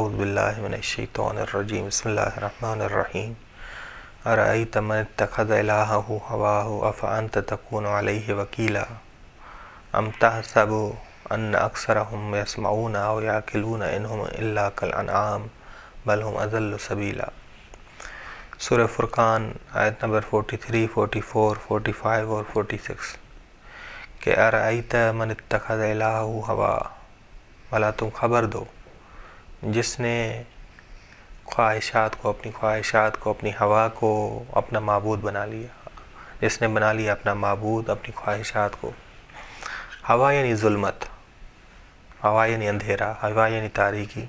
اعوذ باللہ من الشیطان الرجیم بسم اللہ الرحمن الرحیم ارأیت من اتخذ الہہ ہواہ افانت تکون علیہ وکیلا ام تحسب ان اکثرہم یسمعون او یعقلون انہم الا کالانعام بل ہم اضل سبیلا۔ سورہ فرقان آیت نمبر 43، 44، 45 اور 46 کہ ارأیت من اتخذ الہہ ہواہ، بھلا تم خبر دو جس نے اپنی خواہشات کو اپنی ہوا کو اپنا معبود بنا لیا، جس نے بنا لیا اپنا معبود اپنی خواہشات کو۔ ہوا یعنی ظلمت، ہوا یعنی اندھیرا، ہوا یعنی تاریکی۔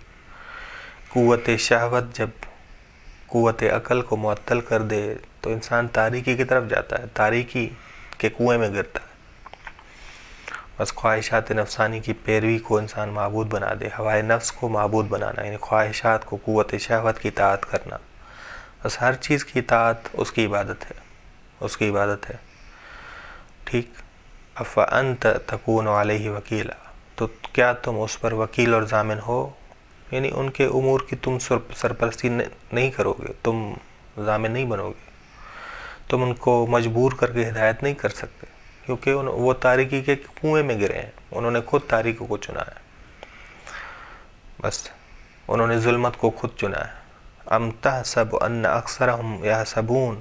قوت شہوت جب قوت عقل کو معطل کر دے تو انسان تاریکی کی طرف جاتا ہے، تاریکی کے کنویں میں گرتا ہے۔ بس خواہشات نفسانی کی پیروی کو انسان معبود بنا دے، ہوائے نفس کو معبود بنانا یعنی خواہشات کو، قوت شہوت کی اطاعت کرنا، بس ہر چیز کی اطاعت اس کی عبادت ہے، اس کی عبادت ہے، ٹھیک۔ افانت تکون علیہ وکیلا، تو کیا تم اس پر وکیل اور ضامن ہو، یعنی ان کے امور کی تم سرپرستی نہیں کرو گے، تم ضامن نہیں بنو گے، تم ان کو مجبور کر کے ہدایت نہیں کر سکتے، کیونکہ وہ تاریکی کے کنویں میں گرے ہیں، انہوں نے خود تاریکی کو چنا ہے، بس انہوں نے ظلمت کو خود چنا ہے۔ ام تحسب ان اکثرہم یحسبون،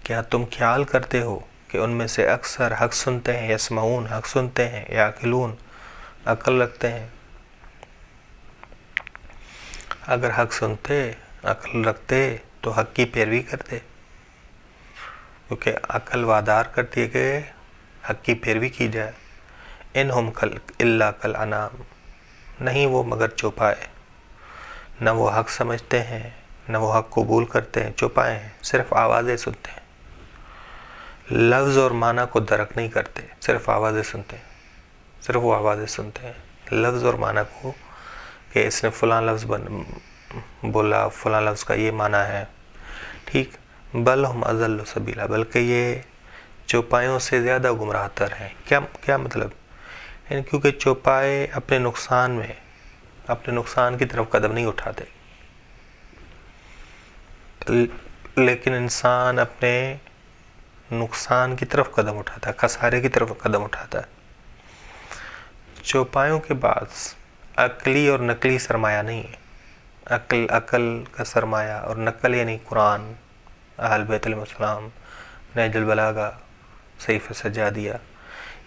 کیا تم خیال کرتے ہو کہ ان میں سے اکثر حق سنتے ہیں، یسمعون حق سنتے ہیں، یعقلون عقل رکھتے ہیں۔ اگر حق سنتے، عقل رکھتے تو حق کی پیروی کرتے، کیونکہ عقل وادار کرتی ہے کہ حق کی پیروی کی جائے۔ انہم الا کالانعام، نہیں وہ مگر چوپائے، نہ وہ حق سمجھتے ہیں نہ وہ حق قبول کرتے ہیں، چوپائے ہیں، صرف آوازیں سنتے ہیں، لفظ اور معنی کو درک نہیں کرتے، صرف آوازیں سنتے ہیں، صرف وہ آوازیں سنتے ہیں، لفظ اور معنی کو کہ اس نے فلاں لفظ بولا، فلاں لفظ کا یہ معنی ہے، ٹھیک۔ بل ہم اضل سبیلا، بلکہ یہ چوپایوں سے زیادہ گمراہ تر ہیں۔ کیا مطلب؟ یعنی کیونکہ چوپائے اپنے نقصان میں، اپنے نقصان کی طرف قدم نہیں اٹھاتے، لیکن انسان اپنے نقصان کی طرف قدم اٹھاتا ہے، خسارے کی طرف قدم اٹھاتا ہے۔ چوپایوں کے بعد عقلی اور نقلی سرمایہ نہیں ہے، عقل کا سرمایہ اور نقل یعنی قرآن، اہل بیت علیہ السلام، نہج البلاغہ، صحیفہ سجادیہ،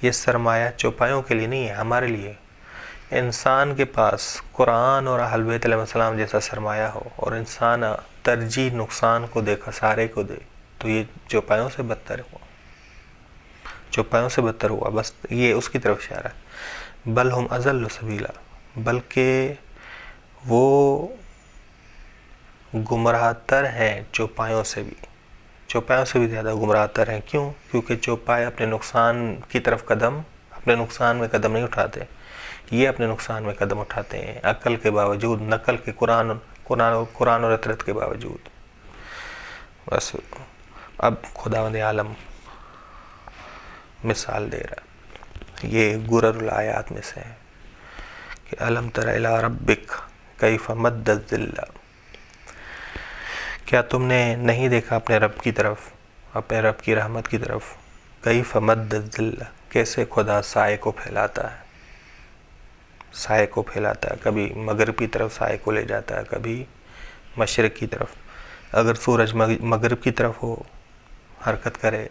یہ سرمایہ چوپایوں کے لیے نہیں ہے، ہمارے لیے۔ انسان کے پاس قرآن اور اہل بیت علیہ السلام جیسا سرمایہ ہو اور انسان ترجیح نقصان کو دے، خسارے کو دے، تو یہ چوپایوں سے بدتر ہوا، چوپایوں سے بدتر ہوا، بس یہ اس کی طرف اشارہ ہے۔ بل ہم اضل سبیلا، بلکہ وہ گمراہ تر ہیں چوپایوں سے بھی، چوپایوں سے بھی زیادہ گمراہ تر ہیں۔ کیوں؟ کیونکہ چوپائے اپنے نقصان کی طرف اپنے نقصان میں قدم نہیں اٹھاتے، یہ اپنے نقصان میں قدم اٹھاتے ہیں، عقل کے باوجود، نقل کے، قرآن اور اطرت کے باوجود۔ بس اب خداوند عالم مثال دے رہا ہے، یہ غرر الآیات میں سے ہے کہ الم تر الی ربک کیف مد الظل، کیا تم نے نہیں دیکھا اپنے رب کی طرف، اپنے رب کی رحمت کی طرف، کیف مد الظل، کیسے خدا سائے کو پھیلاتا ہے، سائے کو پھیلاتا ہے، کبھی مغرب کی طرف سائے کو لے جاتا ہے، کبھی مشرق کی طرف۔ اگر سورج مغرب کی طرف ہو، حرکت کرے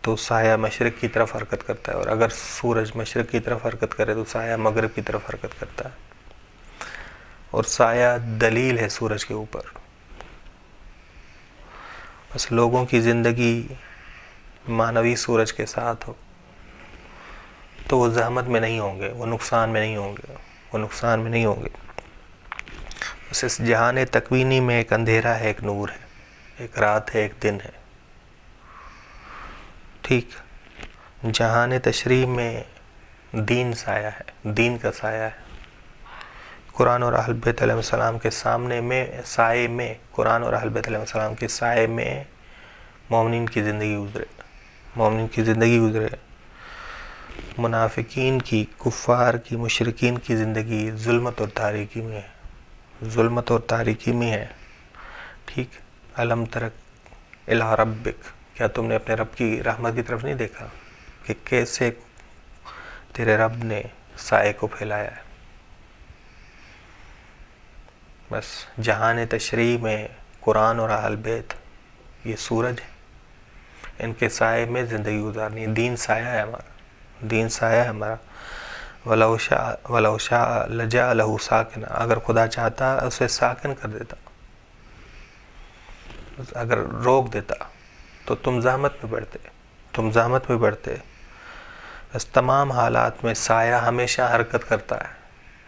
تو سایہ مشرق کی طرف حرکت کرتا ہے، اور اگر سورج مشرق کی طرف حرکت کرے تو سایہ مغرب کی طرف حرکت کرتا ہے، اور سایہ دلیل ہے سورج کے اوپر۔ بس لوگوں کی زندگی معنوی سورج کے ساتھ ہو تو وہ زحمت میں نہیں ہوں گے، وہ نقصان میں نہیں ہوں گے، وہ نقصان میں نہیں ہوں گے۔ بس اس جہان تکوینی میں ایک اندھیرا ہے، ایک نور ہے، ایک رات ہے، ایک دن ہے، ٹھیک۔ جہان تشریح میں دین سایہ ہے، دین کا سایہ ہے۔ قرآن اور اہل بیت علیہ السلام کے سامنے میں، سائے میں، قرآن اور اہل بیت علیہ السلام کے سائے میں مومنین کی زندگی گزرے، مومنین کی زندگی گزرے۔ منافقین کی، کفار کی، مشرکین کی زندگی ظلمت اور تاریکی میں ہے، ظلمت اور تاریکی میں ہے. ٹھیک. الم ترک الی ربک، کیا تم نے اپنے رب کی رحمت کی طرف نہیں دیکھا کہ کیسے تیرے رب نے سائے کو پھیلایا ہے. بس جہان تشریح میں قرآن اور اہل بیت یہ سورج ہے، ان کے سائے میں زندگی گزارنی ہے. دین سایہ ہے ہمارا، دین سایہ ہے ہمارا. وَلَوْ شَاءَ لَجَعَلَهُ سَاكِنًا، اگر خدا چاہتا اسے ساکن کر دیتا، اگر روک دیتا تو تم زحمت میں بڑھتے، تم زحمت میں بڑھتے. بس تمام حالات میں سایہ ہمیشہ حرکت کرتا ہے،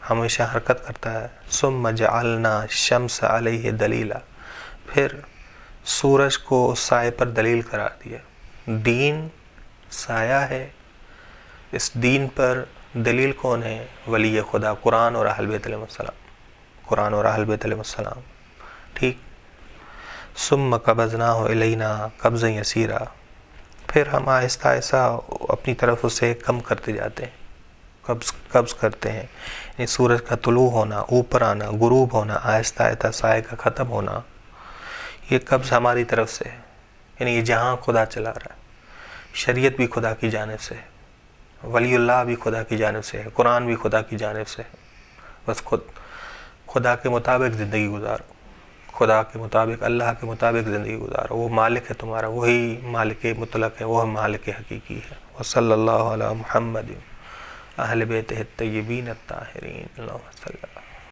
ہمیشہ حرکت کرتا ہے. ثُمَّ جَعَلْنَا الشَّمْسَ عَلَيْهِ دَلِيلًا، پھر سورج کو سائے پر دلیل قرار دیا. دین سایہ ہے، اس دین پر دلیل کون ہے؟ ولی خدا، قرآن اور اہل بیت علیہ السلام، قرآن اور اہل بیت علیہ السلام. ٹھیک. ثم قبضناہ الینا قبضا یسیرا، پھر ہم آہستہ آہستہ اپنی طرف اسے کم کرتے جاتے ہیں، قبض کرتے ہیں. یعنی سورج کا طلوع ہونا، اوپر آنا، غروب ہونا، آہستہ آہستہ سائے کا ختم ہونا، یہ قبض ہماری طرف سے ہے. یعنی یہ جہاں خدا چلا رہا ہے. شریعت بھی خدا کی جانب سے ہے، ولی اللہ بھی خدا کی جانب سے ہے، قرآن بھی خدا کی جانب سے ہے. بس خدا کے مطابق زندگی گزارو، خدا کے مطابق، اللہ کے مطابق زندگی گزارو. وہ مالک ہے تمہارا، وہی مالک مطلق ہے، وہ مالک حقیقی ہے. وصلی اللہ علی محمد اہل بیتہ الطیبین الطاہرین. اللہم صلی اللہ.